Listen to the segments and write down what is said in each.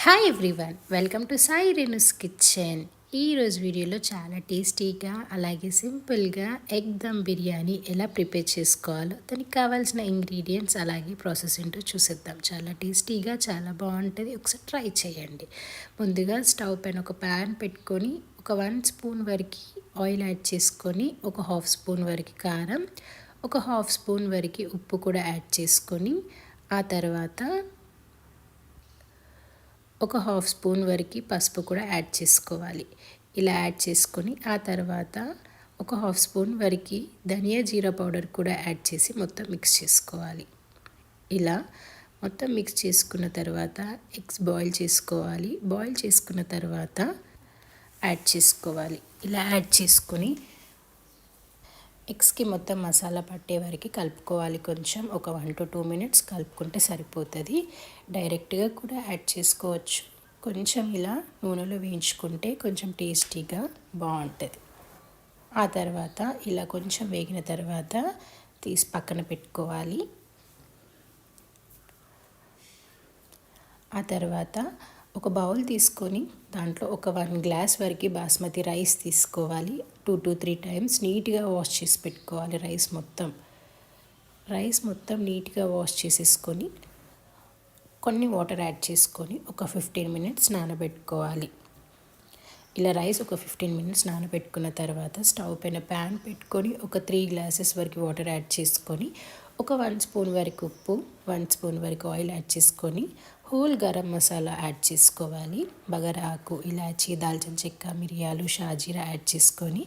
Hi everyone, welcome to Sai Renu's kitchen. ఈరోజు వీడియోలో చాలా టేస్టీగా అలాగే సింపుల్గా ఎగ్ దమ్ బిర్యానీ ఎలా ప్రిపేర్ చేసుకోవాలో దానికి కావాల్సిన ఇంగ్రీడియంట్స్ అలాగే ప్రాసెస్ ఏంటో చూసేద్దాం. చాలా టేస్టీగా చాలా బాగుంటుంది, ఒకసారి ట్రై చేయండి. ముందుగా స్టవ్ పైన ఒక ప్యాన్ పెట్టుకొని ఒక 1 స్పూన్ వరకు ఆయిల్ యాడ్ చేసుకొని ఒక 1/2 స్పూన్ వరకు కారం, ఒక 1/2 స్పూన్ వరకు ఉప్పు కూడా యాడ్ చేసుకొని ఆ తర్వాత ఒక 1/2 స్పూన్ వరకు పసుపు కూడా యాడ్ చేసుకోవాలి. ఇలా యాడ్ చేసుకొని ఆ తర్వాత ఒక 1/2 స్పూన్ వరకు ధనియా జీరా పౌడర్ కూడా యాడ్ చేసి మొత్తం మిక్స్ చేసుకోవాలి. ఇలా మొత్తం మిక్స్ చేసుకున్న తర్వాత ఎగ్స్ బాయిల్ చేసుకోవాలి. బాయిల్ చేసుకున్న తర్వాత యాడ్ చేసుకోవాలి. ఇలా యాడ్ చేసుకొని ఎగ్స్కి మొత్తం మసాలా పట్టే వరకు కలుపుకోవాలి. కొంచెం ఒక 1 to 2 minutes కలుపుకుంటే సరిపోతుంది. డైరెక్ట్గా కూడా యాడ్ చేసుకోవచ్చు. కొంచెం ఇలా నూనెలో వేయించుకుంటే కొంచెం టేస్టీగా బాగుంటుంది. ఆ తర్వాత ఇలా కొంచెం వేగిన తర్వాత తీసి పక్కన పెట్టుకోవాలి. ఆ తర్వాత ఒక బౌల్ తీసుకొని దాంట్లో ఒక 1 గ్లాస్ వరకు బాస్మతి రైస్ తీసుకోవాలి. 2 to 3 times నీట్గా వాష్ చేసి పెట్టుకోవాలి. రైస్ మొత్తం నీట్గా వాష్ చేసేసుకొని కొన్ని వాటర్ యాడ్ చేసుకొని ఒక 15 minutes నానబెట్టుకోవాలి. ఇలా రైస్ ఒక 15 minutes నానబెట్టుకున్న తర్వాత స్టవ్ పైన ప్యాన్ పెట్టుకొని ఒక 3 glasses వరకు వాటర్ యాడ్ చేసుకొని ఒక 1 స్పూన్ వరకు ఉప్పు, 1 స్పూన్ వరకు ఆయిల్ యాడ్ చేసుకొని హోల్ గరం మసాలా యాడ్ చేసుకోవాలి. బగారా ఆకు, ఇలాచీ, దాల్చిన చెక్క, మిరియాలు, షాజీరా యాడ్ చేసుకొని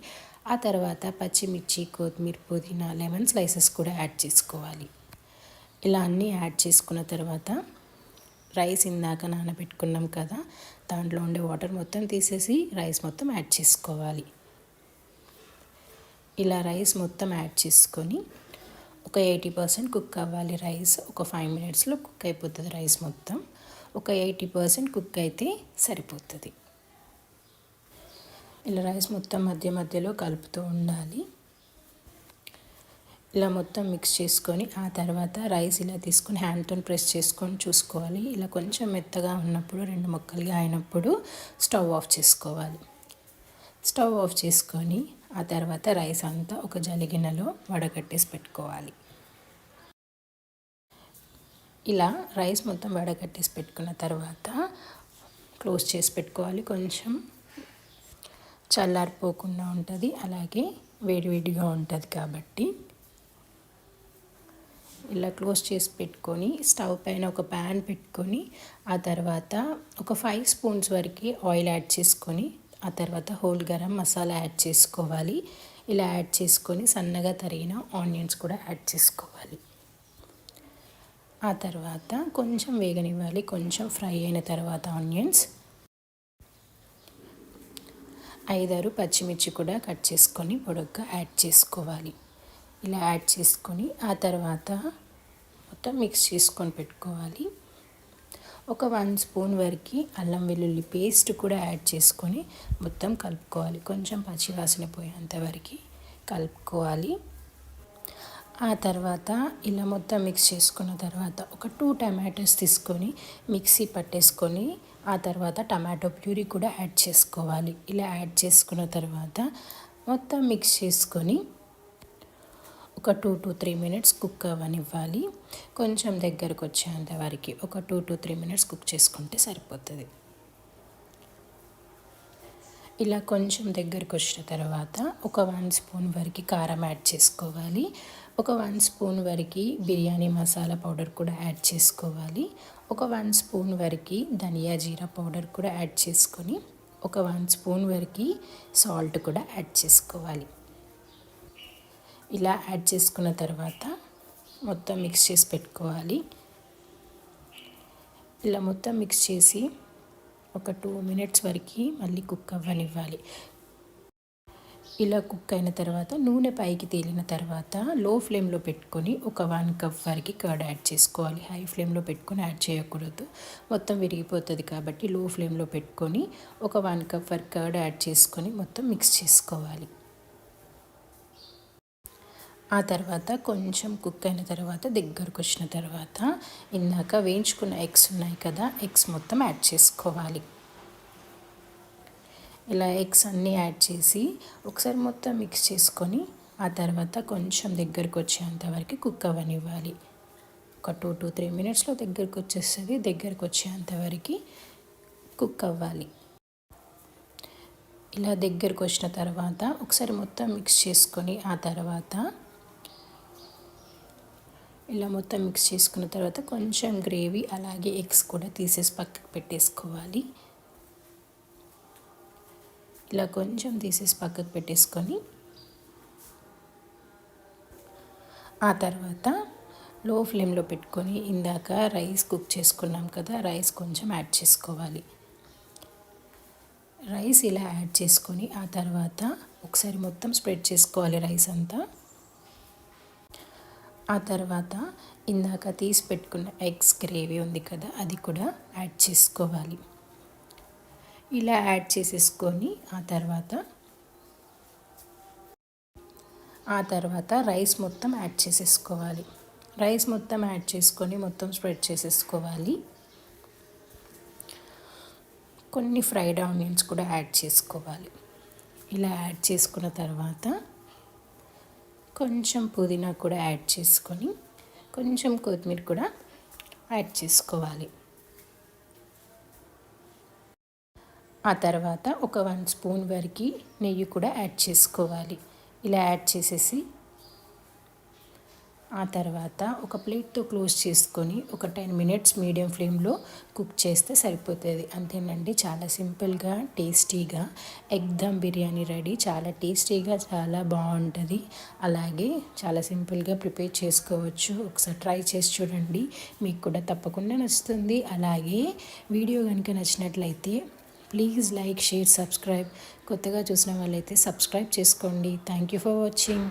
ఆ తర్వాత పచ్చిమిర్చి, కొత్తిమీర, పుదీనా, లెమన్ స్లైసెస్ కూడా యాడ్ చేసుకోవాలి. ఇలా అన్నీ యాడ్ చేసుకున్న తర్వాత రైస్ ఇందాక నానబెట్టుకున్నాం కదా, దాంట్లో ఉండే వాటర్ మొత్తం తీసేసి రైస్ మొత్తం యాడ్ చేసుకోవాలి. ఇలా రైస్ మొత్తం యాడ్ చేసుకొని ఒక 80% కుక్ అవ్వాలి. రైస్ ఒక 5 minutesలో కుక్ అయిపోతుంది. రైస్ మొత్తం ఒక 80% కుక్ అయితే సరిపోతుంది. ఇలా రైస్ మొత్తం మధ్యలో కలుపుతూ ఉండాలి. ఇలా మొత్తం మిక్స్ చేసుకొని ఆ తర్వాత రైస్ ఇలా తీసుకొని హ్యాండ్తో ప్రెస్ చేసుకొని చూసుకోవాలి. ఇలా కొంచెం మెత్తగా ఉన్నప్పుడు, 2 ముక్కలుగా అయినప్పుడు స్టవ్ ఆఫ్ చేసుకోవాలి. స్టవ్ ఆఫ్ చేసుకొని ఆ తర్వాత రైస్ అంతా ఒక జలిగిన్నెలో వడగట్టేసి పెట్టుకోవాలి. ఇలా రైస్ మొత్తం వడగట్టేసి పెట్టుకున్న తర్వాత క్లోజ్ చేసి పెట్టుకోవాలి. కొంచెం చల్లారిపోకుండా ఉంటుంది, అలాగే వేడివేడిగా ఉంటుంది కాబట్టి ఇలా క్లోజ్ చేసి పెట్టుకొని స్టవ్ పైన ఒక ప్యాన్ పెట్టుకొని ఆ తర్వాత ఒక 5 స్పూన్స్ వరకు ఆయిల్ యాడ్ చేసుకొని ఆ తర్వాత హోల్ గరం మసాలా యాడ్ చేసుకోవాలి. ఇలా యాడ్ చేసుకొని సన్నగా తరిగిన ఆనియన్స్ కూడా యాడ్ చేసుకోవాలి. ఆ తర్వాత కొంచెం వేగనివ్వాలి. కొంచెం ఫ్రై అయిన తర్వాత ఆనియన్స్ 5-6 పచ్చిమిర్చి కూడా కట్ చేసుకొని పొడుగ్గా యాడ్ చేసుకోవాలి. ఇలా యాడ్ చేసుకొని ఆ తర్వాత మొత్తం మిక్స్ చేసుకొని పెట్టుకోవాలి. ఒక 1 స్పూన్ వరకు అల్లం వెల్లుల్లి పేస్ట్ కూడా యాడ్ చేసుకొని మొత్తం కలుపుకోవాలి. కొంచెం పచ్చివాసన పోయేంత వరకు కలుపుకోవాలి. ఆ తర్వాత ఇలా మొత్తం మిక్స్ చేసుకున్న తర్వాత ఒక 2 టమాటోస్ తీసుకొని మిక్సీ పట్టేసుకొని ఆ తర్వాత టమాటో ప్యూరీ కూడా యాడ్ చేసుకోవాలి. ఇలా యాడ్ చేసుకున్న తర్వాత మొత్తం మిక్స్ చేసుకొని ఒక 2 to 3 minutes కుక్ అవ్వనివ్వాలి. కొంచెం దగ్గరకు వచ్చేంత వరకు ఒక 2 to 3 minutes కుక్ చేసుకుంటే సరిపోతుంది. ఇలా కొంచెం దగ్గరకు వచ్చిన తర్వాత ఒక 1 స్పూన్ వరకు కారం యాడ్ చేసుకోవాలి. ఒక 1 స్పూన్ వరకు బిర్యానీ మసాలా పౌడర్ కూడా యాడ్ చేసుకోవాలి. ఒక 1 స్పూన్ వరకు ధనియా జీరా పౌడర్ కూడా యాడ్ చేసుకొని ఒక 1 స్పూన్ వరకు సాల్ట్ కూడా యాడ్ చేసుకోవాలి. ఇలా యాడ్ చేసుకున్న తర్వాత మొత్తం మిక్స్ చేసి పెట్టుకోవాలి. ఇలా మొత్తం మిక్స్ చేసి ఒక 2 minutes వరకు మళ్ళీ కుక్ అవ్వనివ్వాలి. ఇలా కుక్ అయిన తర్వాత నూనె పైకి తేలిన తర్వాత లో ఫ్లేమ్లో పెట్టుకొని ఒక 1 cup వరకు కర్డ్ యాడ్ చేసుకోవాలి. హై ఫ్లేమ్లో పెట్టుకొని యాడ్ చేయకూడదు, మొత్తం విరిగిపోతుంది కాబట్టి లో ఫ్లేమ్లో పెట్టుకొని ఒక 1 cup వరకు కర్డ్ యాడ్ చేసుకొని మొత్తం మిక్స్ చేసుకోవాలి. ఆ తర్వాత కొంచెం కుక్ అయిన తర్వాత దగ్గరకు వచ్చిన తర్వాత ఇందాక వేయించుకున్న ఎగ్స్ ఉన్నాయి కదా, ఎగ్స్ మొత్తం యాడ్ చేసుకోవాలి. ఇలా ఎగ్స్ అన్నీ యాడ్ చేసి ఒకసారి మొత్తం మిక్స్ చేసుకొని ఆ తర్వాత కొంచెం దగ్గరకు వచ్చేంత వరకు కుక్ అవ్వనివ్వాలి. ఒక 2-3 మినిట్స్లో దగ్గరకు వచ్చేస్తుంది. దగ్గరకు వచ్చేంత వరకు కుక్ అవ్వాలి. ఇలా దగ్గరకు వచ్చిన తర్వాత ఒకసారి మొత్తం మిక్స్ చేసుకొని ఆ తర్వాత ఇలా మొత్తం మిక్స్ చేసుకున్న తర్వాత కొంచెం గ్రేవీ అలాగే ఎగ్స్ కూడా తీసేసి పక్కకు పెట్టేసుకోవాలి. ఇలా కొంచెం తీసేసి పక్కకు పెట్టేసుకొని ఆ తర్వాత లో ఫ్లేమ్లో పెట్టుకొని ఇందాక రైస్ కుక్ చేసుకున్నాం కదా, రైస్ కొంచెం యాడ్ చేసుకోవాలి. రైస్ ఇలా యాడ్ చేసుకొని ఆ తర్వాత ఒకసారి మొత్తం స్ప్రెడ్ చేసుకోవాలి రైస్ అంతా. ఆ తర్వాత ఇందాక తీసి పెట్టుకున్న ఎగ్స్ గ్రేవీ ఉంది కదా, అది కూడా యాడ్ చేసుకోవాలి. ఇలా యాడ్ చేసేసుకొని ఆ తర్వాత రైస్ మొత్తం యాడ్ చేసేసుకోవాలి. రైస్ మొత్తం యాడ్ చేసుకొని మొత్తం స్ప్రెడ్ చేసేసుకోవాలి. కొన్ని ఫ్రైడ్ ఆనియన్స్ కూడా యాడ్ చేసుకోవాలి. ఇలా యాడ్ చేసుకున్న తర్వాత కొంచెం పుదీనా కూడా యాడ్ చేసుకొని కొంచెం కొత్తిమీర కూడా యాడ్ చేసుకోవాలి. ఆ తర్వాత ఒక 1 స్పూన్ వరకు నెయ్యి కూడా యాడ్ చేసుకోవాలి. ఇలా యాడ్ చేసేసి ఆ తర్వాత ఒక ప్లేట్తో క్లోజ్ చేసుకొని ఒక 10 మినిట్స్ మీడియం ఫ్లేమ్లో కుక్ చేస్తే సరిపోతుంది. అంతేనండి, చాలా సింపుల్గా టేస్టీగా ఎగ్ దమ్ బిర్యానీ రెడీ. చాలా టేస్టీగా చాలా బాగుంటుంది. అలాగే చాలా సింపుల్గా ప్రిపేర్ చేసుకోవచ్చు. ఒకసారి ట్రై చేసి చూడండి, మీకు కూడా తప్పకుండా నచ్చుతుంది. అలాగే వీడియో కనుక నచ్చినట్లయితే ప్లీజ్ లైక్, షేర్, సబ్స్క్రైబ్. కొత్తగా చూసిన వాళ్ళైతే సబ్స్క్రైబ్ చేసుకోండి. Thank you for watching.